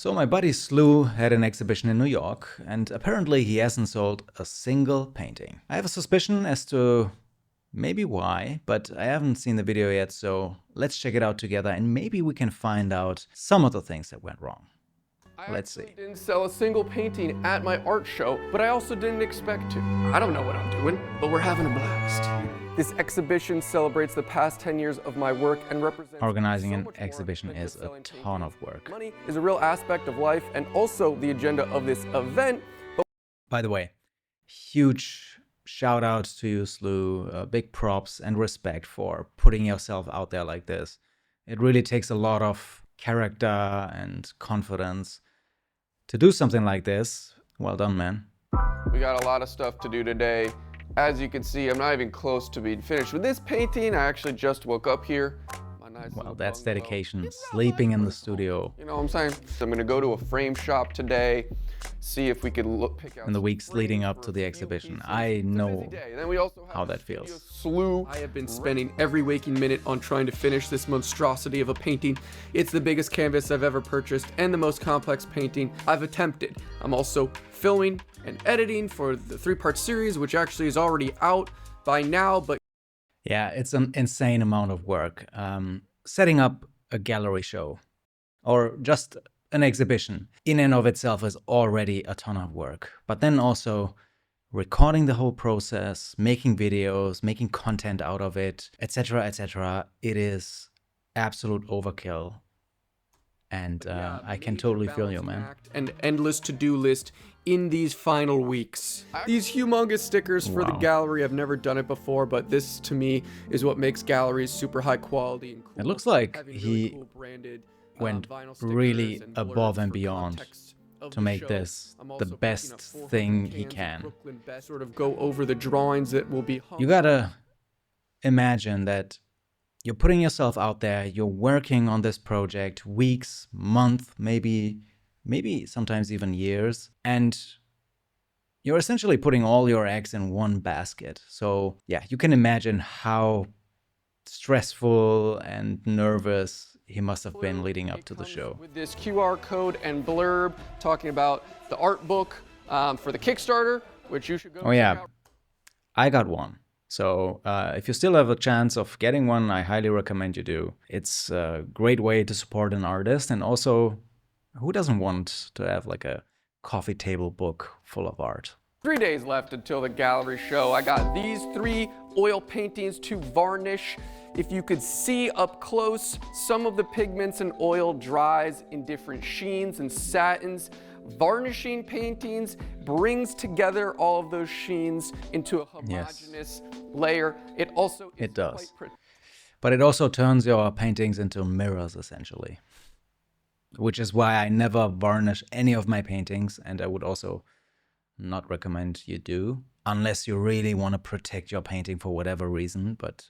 So my buddy Slew had an exhibition in New York, and apparently he hasn't sold a single painting. I have a suspicion as to maybe why, but I haven't seen the video yet, so let's check it out together and maybe we can find out some of the things that went wrong. Let's see. I didn't sell a single painting at my art show, but I also didn't expect to. I don't know what I'm doing, but we're having a blast. This exhibition celebrates the past 10 years of my work and represents Organizing so an much more exhibition than is just a selling ton of paintings. work. Money is a real aspect of life and also the agenda of this event. By the way, huge shout out to you, Slew. Big props and respect for putting yourself out there like this. It really takes a lot of character and confidence to do something like this. Well done, man. We got a lot of stuff to do today. As you can see, I'm not even close to being finished with this painting. I actually just woke up here. My nice Well, little that's bungalow. dedication. Sleeping in the studio. You know what I'm saying? So I'm gonna go to a frame shop today, see if we could pick out In the some weeks leading frames up for to the new exhibition. pieces. I It's a busy know day. And then we also have how that a studio feels. Slew. I have been spending every waking minute on trying to finish this monstrosity of a painting. It's the biggest canvas I've ever purchased and the most complex painting I've attempted. I'm also filming and editing for the 3-part series, which actually is already out by now, but Yeah, it's an insane amount of work. Setting up a gallery show or just an exhibition in and of itself is already a ton of work. But then also recording the whole process, making videos, making content out of it, etc., etc. It is absolute overkill. And I can totally feel you, man. An endless to-do list in these final weeks. These humongous stickers for the Wow. gallery, I've never done it before, but this to me is what makes galleries super high quality and cool. It looks like Having really he cool branded, went vinyl stickers really and above blurbs and for beyond context of to the make show. this I'm the also picking best up 400 thing he cans of can. Brooklyn Best, sort of go over the drawings that will be hung. You gotta imagine that you're putting yourself out there, you're working on this project weeks, months, maybe sometimes even years, and you're essentially putting all your eggs in one basket. So yeah, you can imagine how stressful and nervous he must have been leading up It to the comes show. with this QR code and blurb talking about the art book for the Kickstarter, which you should go Oh yeah, check out. I got one. So if you still have a chance of getting one, I highly recommend you do. It's a great way to support an artist, and also, who doesn't want to have like a coffee table book full of art? 3 days left until the gallery show. I got these 3 oil paintings to varnish. If you could see up close, some of the pigments and oil dries in different sheens and satins. Varnishing paintings brings together all of those sheens into a homogeneous layer. It also is It does. quite But it also turns your paintings into mirrors, essentially. Which is why I never varnish any of my paintings, and I would also not recommend you do, unless you really want to protect your painting for whatever reason, but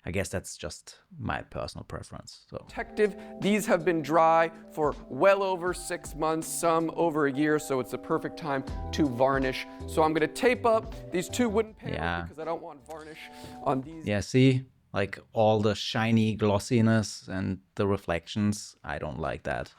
I guess that's just my personal preference. So protective. These have been dry for well over 6 months, some over a year, so it's the perfect time to varnish. So I'm gonna tape up these 2 wooden panels Yeah. because I don't want varnish on these. yeah, see, like all the shiny glossiness and the reflections, I don't like that.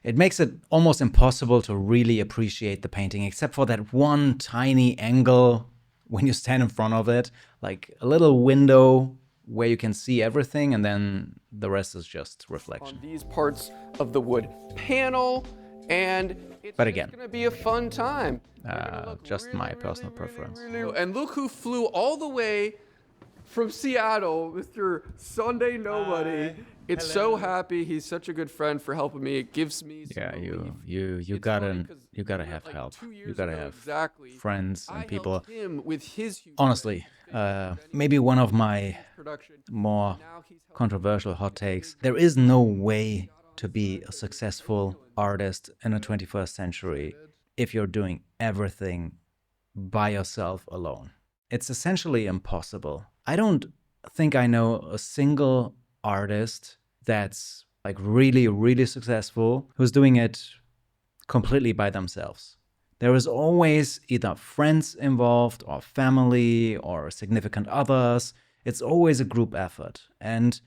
It makes it almost impossible to really appreciate the painting, except for that one tiny angle when you stand in front of it, like a little window where you can see everything, and then the rest is just reflection. On these parts of the wood panel, and it's But just again, gonna be a fun time. They're gonna look just my personal preference. And look who flew all the way from Seattle, Mr. Sunday Nobody. It's so happy. He's such a good friend for helping me. It gives me some Yeah, relief. you It's funny gotta 'cause have like help. 2 You years gotta ago have exactly, friends I and people. helped him with his huge Honestly, maybe one of my production. more Now he's helping controversial hot takes. There is no way to be a successful artist in the 21st century if you're doing everything by yourself alone. It's essentially impossible. I don't think I know a single artist that's like really, really successful who's doing it completely by themselves. There is always either friends involved or family or significant others. It's always a group effort. And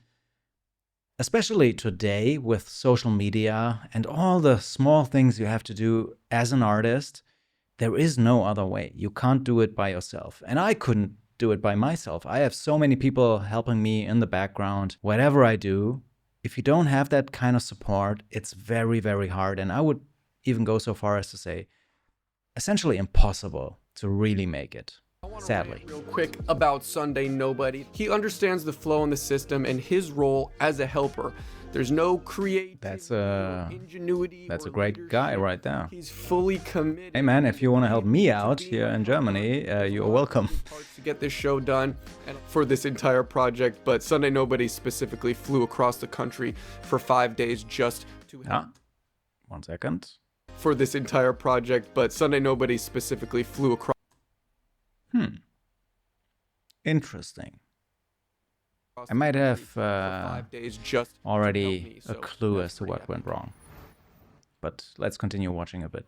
Especially today with social media and all the small things you have to do as an artist, there is no other way. You can't do it by yourself. And I couldn't do it by myself. I have so many people helping me in the background. Whatever I do, if you don't have that kind of support, it's very, very hard. And I would even go so far as to say, essentially impossible to really make it. Sadly. Real quick about Sunday Nobody. He understands the flow in the system and his role as a helper. There's no creativity, ingenuity. That's a great guy right there. He's fully committed. Hey man, if you want to help me out here in Germany, you're welcome. To get this show done and for this entire project, but Sunday Nobody specifically flew across the country for 5 days just to help. 1 second. For this entire project, but Sunday Nobody specifically flew across. Interesting. I might have 5 days just already a clue as to what went wrong. But let's continue watching a bit.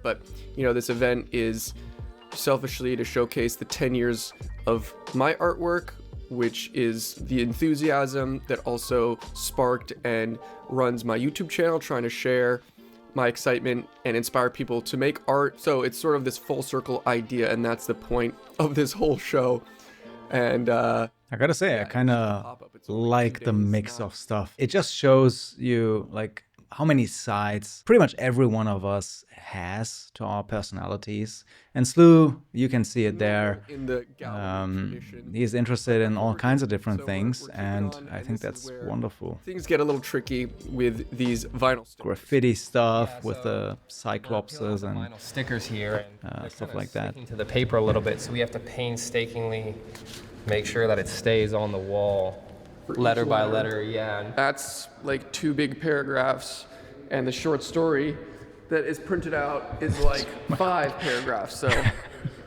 But, you know, this event is selfishly to showcase the 10 years of my artwork, which is the enthusiasm that also sparked and runs my YouTube channel, trying to share my excitement and inspire people to make art. So it's sort of this full circle idea, and that's the point of this whole show. And I gotta say, I kind of like the mix of stuff. It just shows you like how many sides pretty much every one of us has to our personalities. And Slew, you can see it there. He's interested in all kinds of different things, and I think that's wonderful. Things get a little tricky with these vinyl stickers. Graffiti stuff with the cyclopses and vinyl stickers here and stuff like that. sticking to the paper a little bit, so we have to painstakingly make sure that it stays on the wall letter by letter. Yeah. That's like 2 big paragraphs, and the short story that is printed out is like 5 paragraphs. So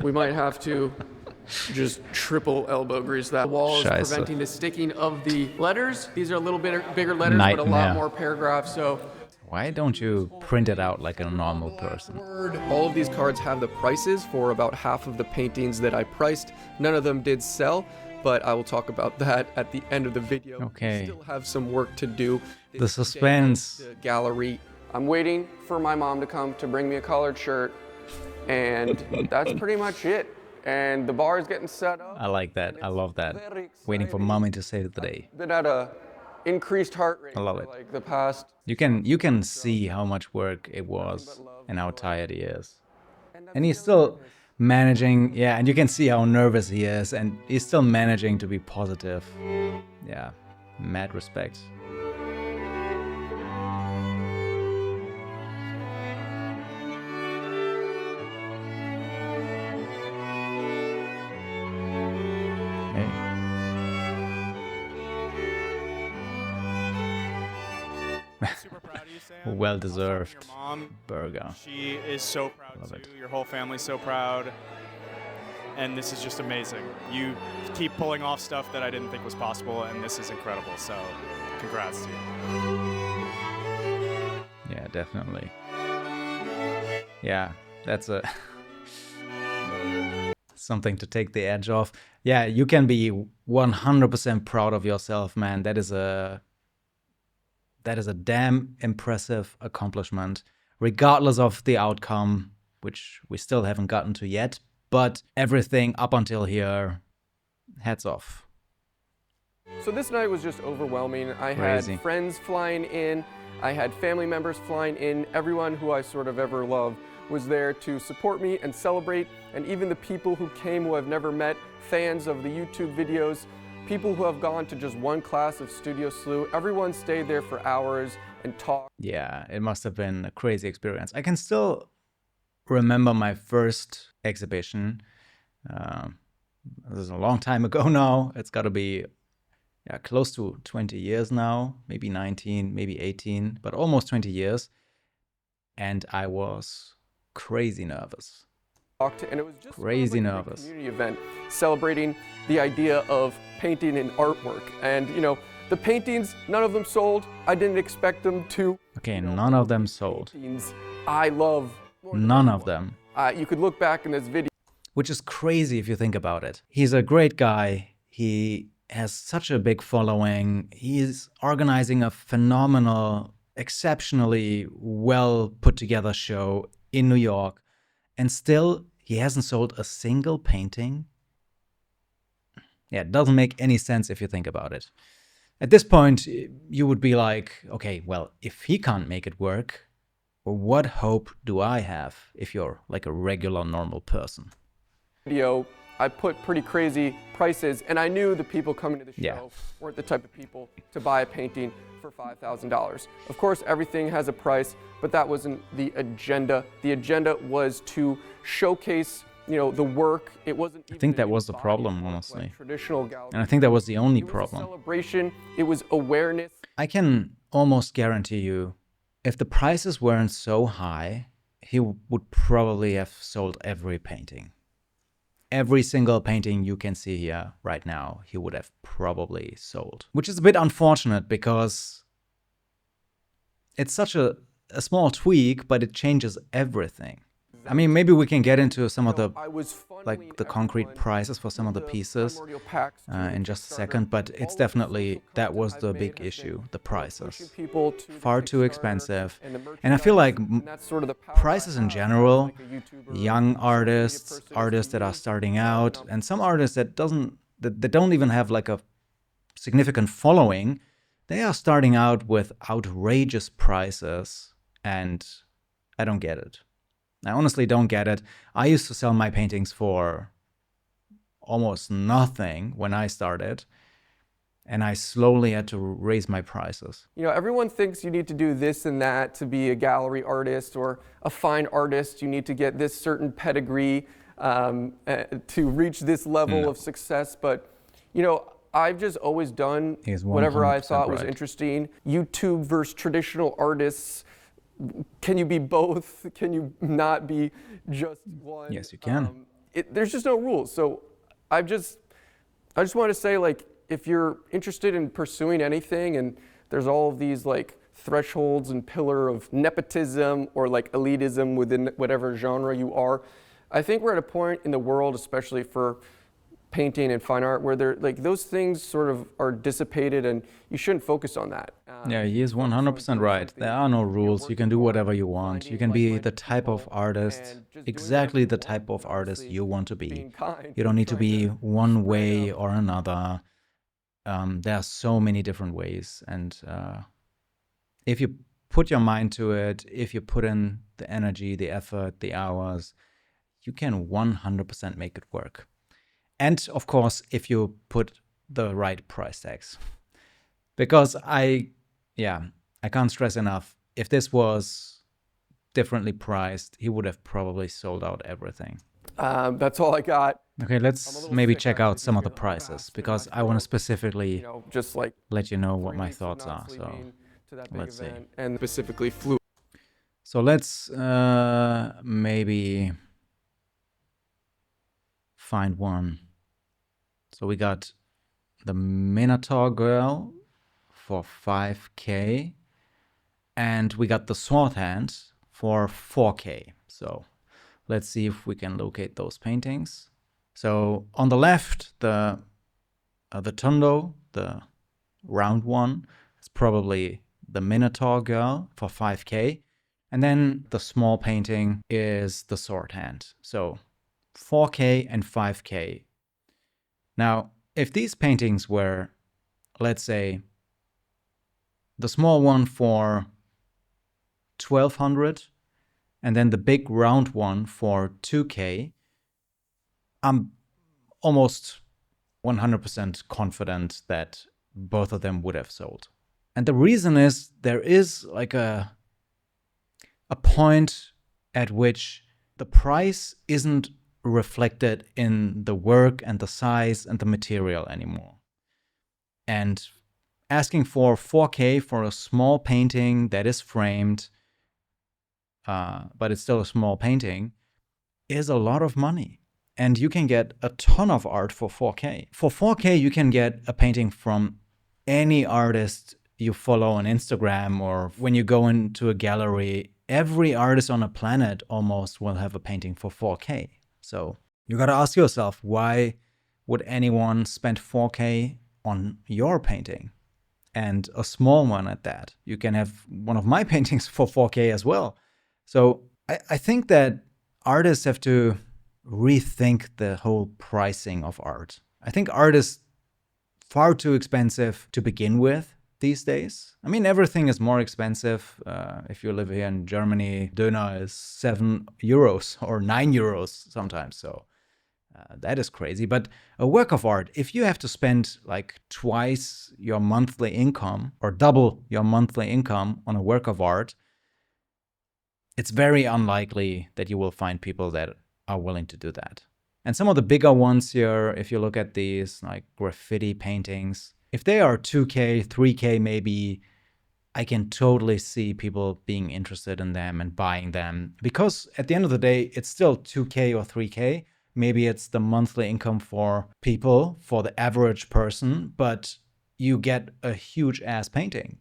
we might have to just triple elbow grease that. The wall is preventing the sticking of the letters. These are a little bit bigger letters, but a lot more paragraphs. So why don't you print it out like a normal person? all of these cards have the prices for about half of the paintings that I priced. None of them did sell, but I will talk about that at the end of the video. Okay. We still have some work to do. The suspense. The gallery. I'm waiting for my mom to come to bring me a collared shirt, and that's pretty much it. And the bar is getting set up. I like that. I love that. Waiting for mommy to save the day. Been at a increased heart rate. I love it. Like the past. You can see how much work it was and how tired he is. And he's still managing, yeah, and you can see how nervous he is, and he's still managing to be positive. Yeah, mad respect. Super proud of you, Sam. Well deserved Your mom, burger. she is so proud Love too. it. Your whole family's so proud. And this is just amazing. You keep pulling off stuff that I didn't think was possible, and this is incredible. So, congrats to you. Yeah, definitely. Yeah, that's a something to take the edge off. Yeah, you can be 100% proud of yourself, man. That is a damn impressive accomplishment, regardless of the outcome, which we still haven't gotten to yet. But everything up until here, hats off. So this night was just overwhelming. I Crazy. had friends flying in, I had family members flying in, everyone who I sort of ever loved was there to support me and celebrate, and even the people who came who I've never met, fans of the YouTube videos, people who have gone to just one class of Studio Slew, everyone stayed there for hours and talked. Yeah, it must have been a crazy experience. I can still remember my first exhibition. This is a long time ago now. It's got to be close to 20 years now, maybe 19, maybe 18, but almost 20 years. And I was crazy nervous. And it was just Crazy sort of like a big nervous. community event celebrating the idea of painting and artwork. And you know, the paintings, none of them sold. I didn't expect them to. Okay, none of them sold. Paintings I love. None of them. You could look back in this video. Which is crazy if you think about it. He's a great guy. He has such a big following. He's organizing a phenomenal, exceptionally well put together show in New York, and still he hasn't sold a single painting. Yeah, it doesn't make any sense if you think about it. At this point, you would be like, okay, well, if he can't make it work, what hope do I have if you're like a regular, normal person? Video, I put pretty crazy prices, and I knew the people coming to the show weren't the type of people to buy a painting for $5,000. Of course, everything has a price, but that wasn't the agenda. The agenda was to showcase, the work. It wasn't. I think that was the problem, honestly. Like traditional gallery. And I think that was the only It was problem. a celebration. It was awareness. I can almost guarantee you, if the prices weren't so high, he would probably have sold every painting. Every single painting you can see here right now, he would have probably sold. Which is a bit unfortunate because it's such a small tweak, but it changes everything. I mean, maybe we can get into some of the concrete prices for some of the pieces in just a second, but it's definitely, that was the big issue, the prices. Far too expensive. And I feel like prices in general, young artists, artists that are starting out, and some artists that don't even have like a significant following, they are starting out with outrageous prices, and I don't get it. I honestly don't get it. I used to sell my paintings for almost nothing when I started, and I slowly had to raise my prices. Everyone thinks you need to do this and that to be a gallery artist or a fine artist. You need to get this certain pedigree to reach this level of success. But, I've just always done whatever I thought was interesting. YouTube versus traditional artists. Can you be both? Can you not be just one? Yes, you can. There's just no rules. So I just want to say, like, if you're interested in pursuing anything and there's all of these like thresholds and pillar of nepotism or like elitism within whatever genre you are, I think we're at a point in the world, especially for painting and fine art, where those things sort of are dissipated, and you shouldn't focus on that. Yeah, he is 100% right. There are no rules. You can do whatever you want. You can be the type of artist, exactly the type of artist you want to be. You don't need to be one way or another. There are so many different ways, and if you put your mind to it, if you put in the energy, the effort, the hours, you can 100% make it work. And of course, if you put the right price tags. Because I can't stress enough, if this was differently priced, he would have probably sold out everything. That's all I got. Okay, let's maybe check out some of the prices, because I want to specifically let you know what my thoughts are. So let's see. And specifically flew. So let's maybe find one. So we got the Minotaur Girl for 5K, and we got the Sword Hand for 4K. So let's see if we can locate those paintings. So on the left, the Tondo, the round one, is probably the Minotaur Girl for 5K. And then the small painting is the Sword Hand. So 4K and 5K. Now, if these paintings were, let's say, the small one for 1,200 and then the big round one for 2K, I'm almost 100% confident that both of them would have sold. And the reason is there is like a point at which the price isn't reflected in the work and the size and the material anymore. And asking for 4K for a small painting that is framed, but it's still a small painting, is a lot of money. And you can get a ton of art for 4K. For 4K, you can get a painting from any artist you follow on Instagram, or when you go into a gallery, every artist on the planet almost will have a painting for 4K. So you gotta ask yourself, why would anyone spend 4K on your painting, and a small one at that. You can have one of my paintings for 4K as well. So I think that artists have to rethink the whole pricing of art. I think art is far too expensive to begin with these days. I mean, everything is more expensive. If you live here in Germany, Döner is 7 euros or 9 euros sometimes. So that is crazy. But a work of art, if you have to spend like twice your monthly income or double your monthly income on a work of art, it's very unlikely that you will find people that are willing to do that. And some of the bigger ones here, if you look at these like graffiti paintings, if they are 2K, 3K maybe, I can totally see people being interested in them and buying them. Because at the end of the day, it's still 2K or 3K. Maybe it's the monthly income for people, for the average person, but you get a huge ass painting.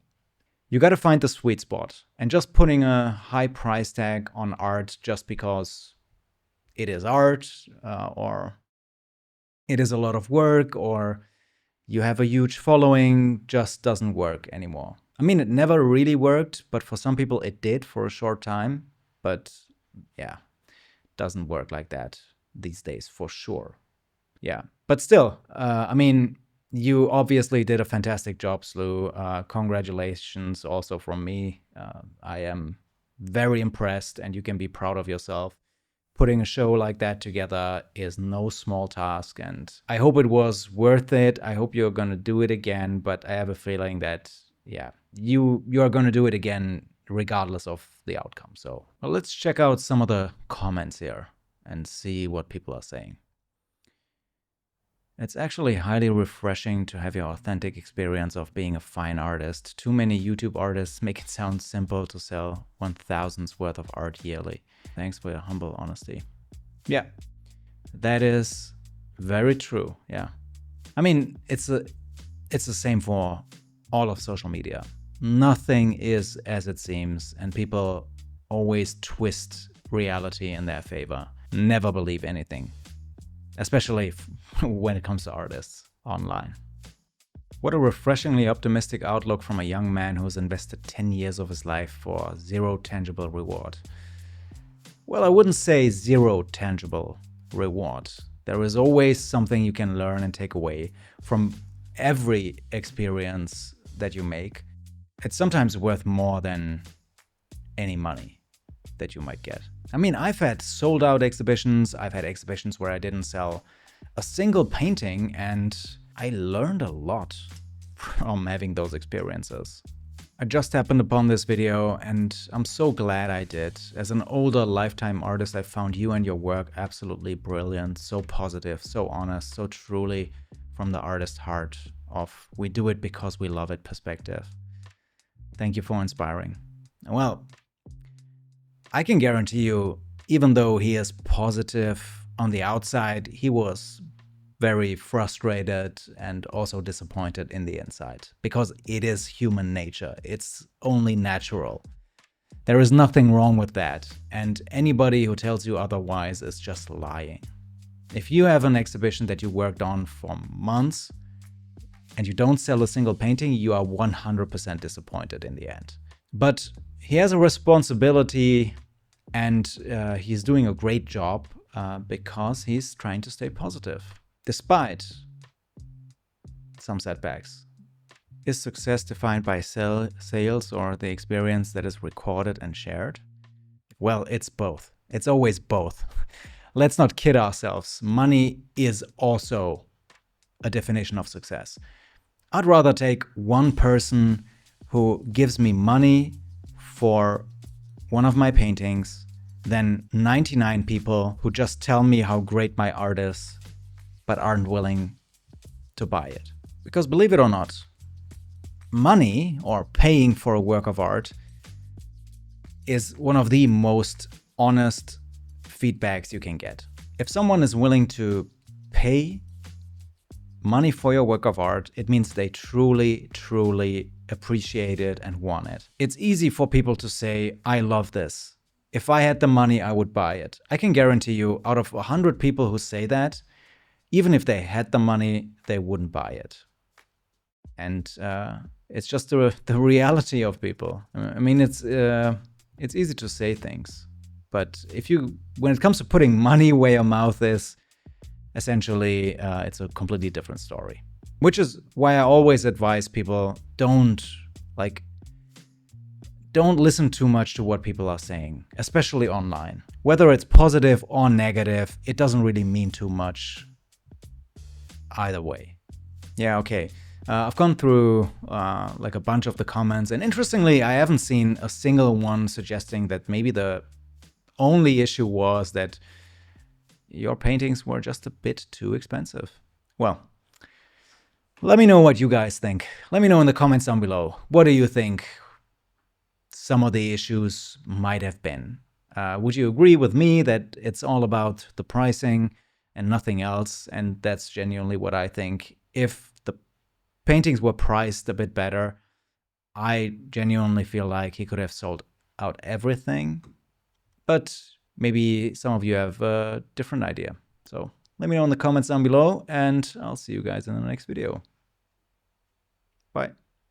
You got to find the sweet spot. And just putting a high price tag on art just because it is art, or it is a lot of work, or you have a huge following, just doesn't work anymore. I mean, it never really worked, but for some people it did for a short time. But yeah, doesn't work like that these days for sure. Yeah, but still, I mean, you obviously did a fantastic job, Slew. Congratulations also from me. I am very impressed, and you can be proud of yourself. Putting a show like that together is no small task, and I hope it was worth it. I hope you're going to do it again, but I have a feeling that, yeah, you are going to do it again regardless of the outcome. So well, let's check out some of the comments here and see what people are saying. It's actually highly refreshing to have your authentic experience of being a fine artist. Too many YouTube artists make it sound simple to sell 1,000's worth of art yearly. Thanks for your humble honesty. Yeah, that is very true. Yeah. I mean, it's the same for all of social media. Nothing is as it seems, and people always twist reality in their favor. Never believe anything, especially when it comes to artists online. What a refreshingly optimistic outlook from a young man who's invested 10 years of his life for zero tangible reward. Well, I wouldn't say zero tangible reward. There is always something you can learn and take away from every experience that you make. It's sometimes worth more than any money that you might get. I mean, I've had sold out exhibitions. I've had exhibitions where I didn't sell a single painting, and I learned a lot from having those experiences. I just happened upon this video, and I'm so glad I did. As an older lifetime artist, I found you and your work absolutely brilliant, so positive, so honest, so truly from the artist's heart of we do it because we love it perspective. Thank you for inspiring. Well, I can guarantee you, even though he is positive on the outside, he was very frustrated and also disappointed in the inside, because it is human nature. It's only natural. There is nothing wrong with that, and anybody who tells you otherwise is just lying. If you have an exhibition that you worked on for months and you don't sell a single painting, you are 100% disappointed in the end. But he has a responsibility, and he's doing a great job because he's trying to stay positive, despite some setbacks. Is success defined by sales or the experience that is recorded and shared? Well, it's both. It's always both. Let's not kid ourselves. Money is also a definition of success. I'd rather take one person who gives me money for one of my paintings than 99 people who just tell me how great my art is, but aren't willing to buy it. Because believe it or not, money or paying for a work of art is one of the most honest feedbacks you can get. If someone is willing to pay money for your work of art, it means they truly, truly appreciate it and want it. It's easy for people to say, I love this. If I had the money, I would buy it. I can guarantee you, out of 100 people who say that, even if they had the money, they wouldn't buy it. And it's just the reality of people. I mean, it's easy to say things, but when it comes to putting money where your mouth is, essentially, it's a completely different story. Which is why I always advise people don't listen too much to what people are saying, especially online. Whether it's positive or negative, it doesn't really mean too much either way. Yeah, okay. I've gone through like a bunch of the comments, and interestingly, I haven't seen a single one suggesting that maybe the only issue was that your paintings were just a bit too expensive. Well, let me know what you guys think. Let me know in the comments down below. What do you think some of the issues might have been? Would you agree with me that it's all about the pricing and nothing else? And that's genuinely what I think. If the paintings were priced a bit better, I genuinely feel like he could have sold out everything. But maybe some of you have a different idea. So let me know in the comments down below, and I'll see you guys in the next video. Bye.